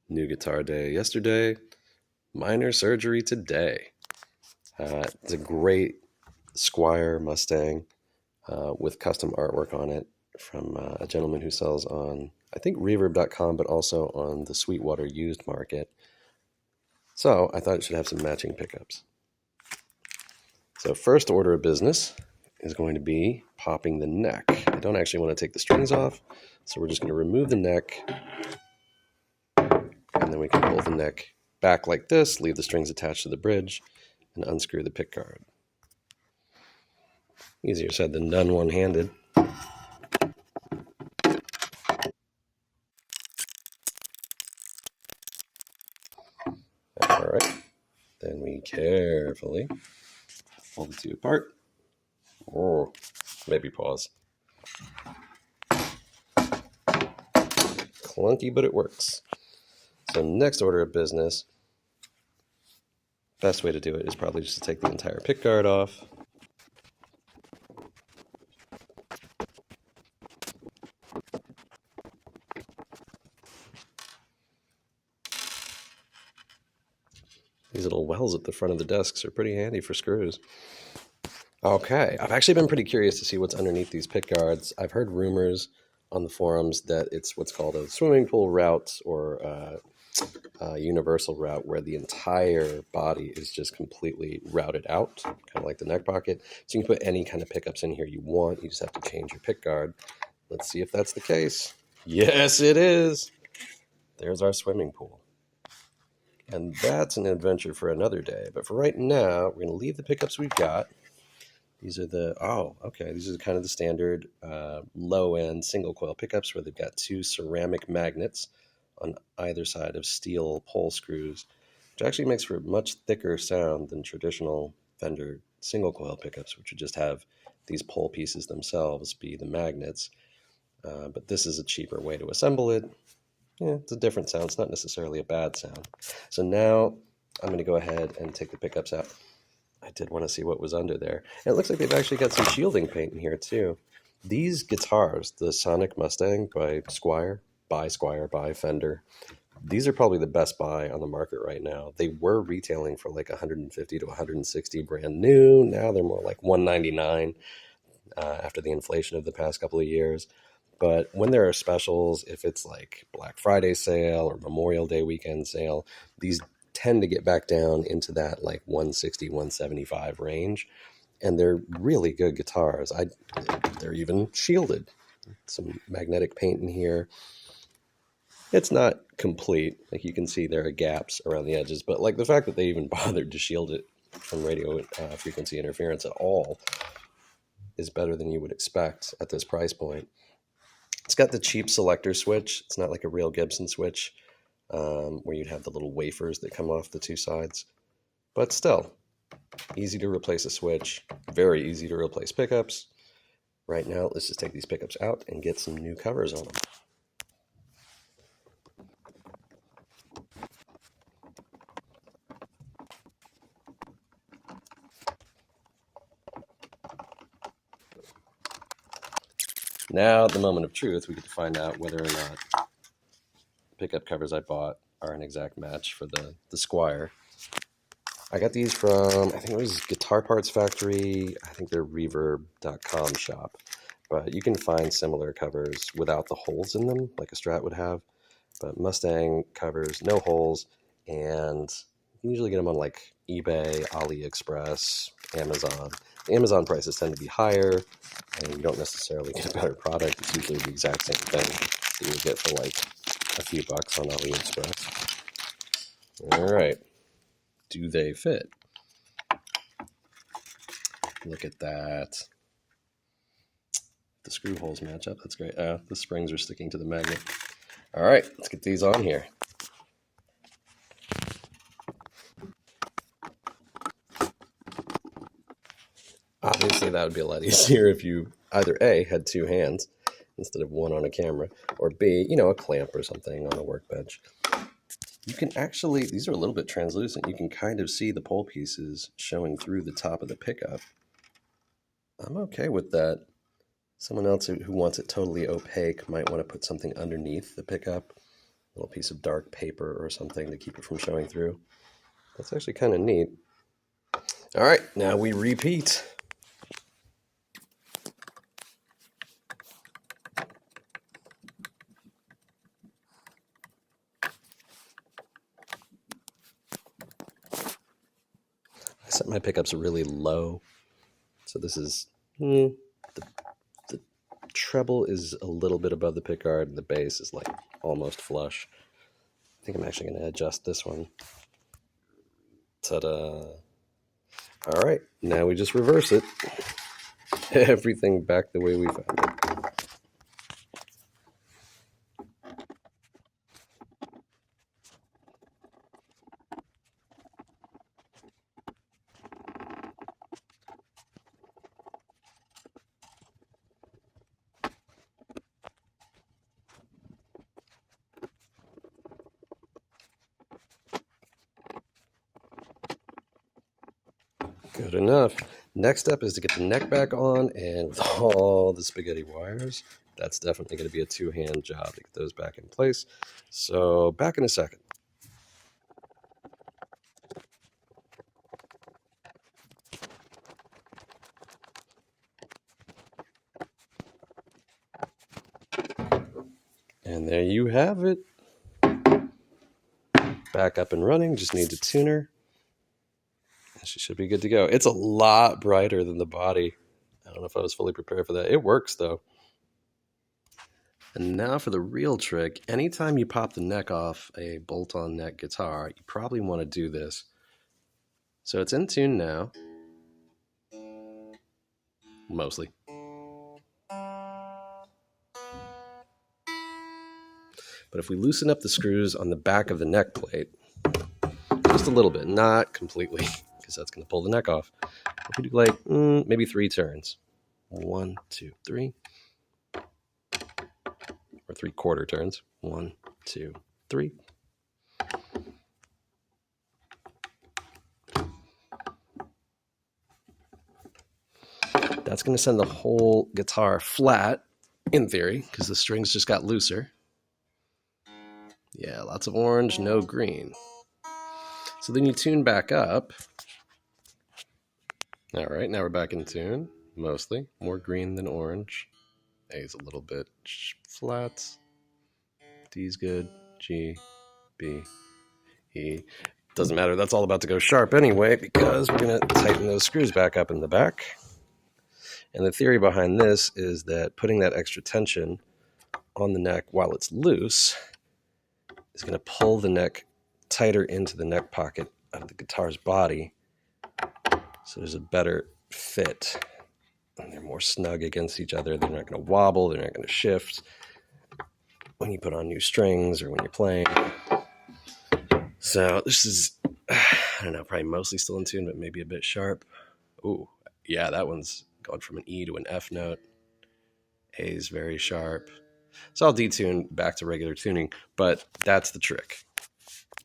New guitar day yesterday, minor surgery today. It's a great Squier Mustang with custom artwork on it from a gentleman who sells on, I think, reverb.com, but also on the Sweetwater used market. So I thought it should have some matching pickups. So first order of business is going to be popping the neck. I don't actually want to take the strings off, so we're just going to remove the neck, and then we can pull the neck back like this, leave the strings attached to the bridge, and unscrew the pickguard. Easier said than done one-handed. All right, then we carefully pull the two apart. Oh, maybe pause. Clunky, but it works. So next order of business, best way to do it is probably just to take the entire pickguard off. These little wells at the front of the desks are pretty handy for screws. Okay, I've actually been pretty curious to see what's underneath these pickguards. I've heard rumors on the forums that it's what's called a swimming pool route or a universal route where the entire body is just completely routed out, kind of like the neck pocket. So you can put any kind of pickups in here you want. You just have to change your pickguard. Let's see if that's the case. Yes, it is. There's our swimming pool. And that's an adventure for another day. But for right now, we're going to leave the pickups we've got. These are these are kind of the standard low-end single coil pickups where they've got two ceramic magnets on either side of steel pole screws, which actually makes for a much thicker sound than traditional Fender single coil pickups, which would just have these pole pieces themselves be the magnets. But this is a cheaper way to assemble it. Yeah, it's a different sound. It's not necessarily a bad sound. So now I'm going to go ahead and take the pickups out. I did want to see what was under there. And it looks like they've actually got some shielding paint in here too. These guitars, the Sonic Mustang by Squier, by Fender, these are probably the best buy on the market right now. They were retailing for like 150 to 160 brand new. Now they're more like 199 after the inflation of the past couple of years. But when there are specials, if it's like Black Friday sale or Memorial Day weekend sale, these tend to get back down into that like 160, 175 range. And they're really good guitars. They're even shielded. Some magnetic paint in here. It's not complete. Like you can see there are gaps around the edges, but like the fact that they even bothered to shield it from radio frequency interference at all is better than you would expect at this price point. It's got the cheap selector switch. It's not like a real Gibson switch where you'd have the little wafers that come off the two sides. But still, easy to replace a switch. Very easy to replace pickups. Right now, let's just take these pickups out and get some new covers on them. Now, at the moment of truth, we get to find out whether or not the pickup covers I bought are an exact match for the Squier. I got these from, I think it was Guitar Parts Factory. I think they're reverb.com shop. But you can find similar covers without the holes in them, like a Strat would have. But Mustang covers, no holes, and you can usually get them on like eBay, AliExpress, Amazon. The Amazon prices tend to be higher, and you don't necessarily get a better product. It's usually the exact same thing that you would get for like a few bucks on AliExpress. All right. Do they fit? Look at that. The screw holes match up. That's great. The springs are sticking to the magnet. All right, let's get these on here. Obviously, that would be a lot easier if you either A, had two hands instead of one on a camera, or B, a clamp or something on a workbench. You can actually, these are a little bit translucent. You can kind of see the pole pieces showing through the top of the pickup. I'm okay with that. Someone else who wants it totally opaque might want to put something underneath the pickup. little piece of dark paper or something to keep it from showing through. That's actually kind of neat. All right, now we repeat. I set my pickups really low, so this is the treble is a little bit above the pickguard, and the bass is like almost flush. I think I'm actually going to adjust this one. Ta-da! All right, now we just reverse it. Everything back the way we found it. Good enough. Next step is to get the neck back on, and with all the spaghetti wires, that's definitely going to be a two-hand job to get those back in place. So back in a second. And there you have it. Back up and running, just need to tune her. She should be good to go. It's a lot brighter than the body. I don't know if I was fully prepared for that. It works though. And now for the real trick. Anytime you pop the neck off a bolt-on neck guitar, you probably want to do this. So it's in tune now. Mostly. But if we loosen up the screws on the back of the neck plate, just a little bit, not completely, because that's going to pull the neck off. If we do like maybe 3 turns. 1, 2, 3. Or 3/4 turns. 1, 2, 3. That's going to send the whole guitar flat, in theory, because the strings just got looser. Yeah, lots of orange, no green. So then you tune back up. All right, now we're back in tune, mostly. More green than orange. A's a little bit flat. D's good. G, B, E. Doesn't matter, that's all about to go sharp anyway, because we're going to tighten those screws back up in the back. And the theory behind this is that putting that extra tension on the neck while it's loose is going to pull the neck tighter into the neck pocket of the guitar's body, so there's a better fit. And they're more snug against each other. They're not going to wobble. They're not going to shift when you put on new strings or when you're playing. So this is, I don't know, probably mostly still in tune, but maybe a bit sharp. Ooh, yeah, that one's going from an E to an F note. A is very sharp. So I'll detune back to regular tuning, but that's the trick.